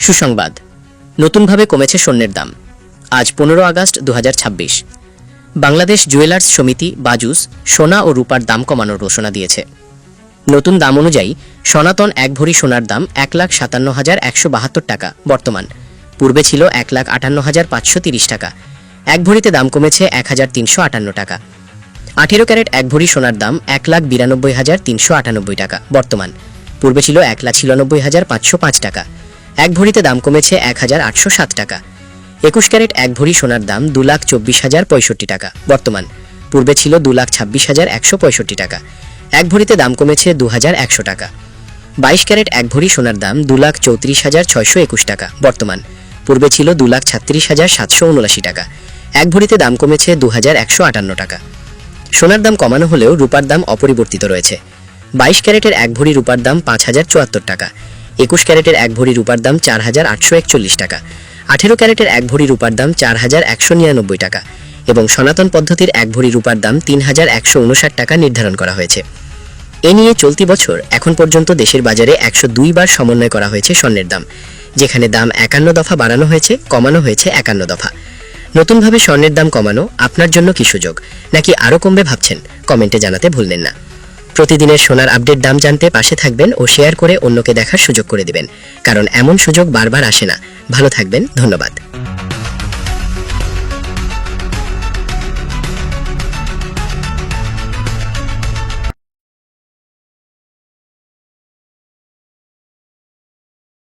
সুসংবাদ, নতুনভাবে কমেছে স্বর্ণের দাম। আজ 15 আগস্ট 2026। বাংলাদেশ জুয়েলার্স সমিতি বাজুস সোনা ও রূপার দাম কমানোর ঘোষণা দিয়েছে। নতুন দাম অনুযায়ী সনাতন 1 ভরি সোনার দাম 1,57,172 টাকা বর্তমান, পূর্বে ছিল 1,58,530 টাকা। 1 ভরিতে দাম কমেছে 1,358 টাকা। 18 ক্যারেট 1 ভরি সোনার দাম 1,92,398 টাকা বর্তমান, পূর্বে ছিল 1,96,505 টাকা। 1 ভরিতে দাম কমেছে 1,807 টাকা। 21 ক্যারেট 1 ভরি সোনার দাম 2,24,065 টাকা বর্তমান, পূর্বে ছিল 2,26,165 টাকা। 1 ভরিতে দাম কমেছে 2,100 টাকা। 22 ক্যারেট 1 ভরি সোনার দাম 2,34,621 টাকা বর্তমান, পূর্বে ছিল 2,36,779 টাকা। 1 ভরিতে দাম কমেছে 2,158 টাকা। সোনার দাম কমানো হলেও রূপার দাম অপরিবর্তিত রয়েছে। 22 ক্যারেটের 1 ভরি রূপার দাম 5,074 টাকা। 21 ক্যারেটের 1 ভরি রূপার দাম 4,841 টাকা। 18 ক্যারেটের 1 ভরি রূপার দাম 4,199 টাকা এবং সনাতন পদ্ধতির 1 ভরি রূপার দাম 3,159 টাকা নির্ধারণ করা হয়েছে। এ নিয়ে চলতি বছর এখন পর্যন্ত দেশের বাজারে 102 বার সমন্বয় করা হয়েছে স্বর্ণের দাম, যেখানে দাম 51 দফা বাড়ানো হয়েছে, কমানো হয়েছে 51 দফা। নতুনভাবে স্বর্ণের দাম কমানো আপনার জন্য কি সুযোগ, নাকি আরও কমবে ভাবছেন? কমেন্টে জানাতে ভুলবেন না। প্রতিদিনের সোনার আপডেট দাম জানতে পাশে থাকবেন ও শেয়ার করে অন্যকে দেখার সুযোগ করে দিবেন, কারণ এমন সুযোগ বারবার আসে না। ভালো থাকবেন, ধন্যবাদ।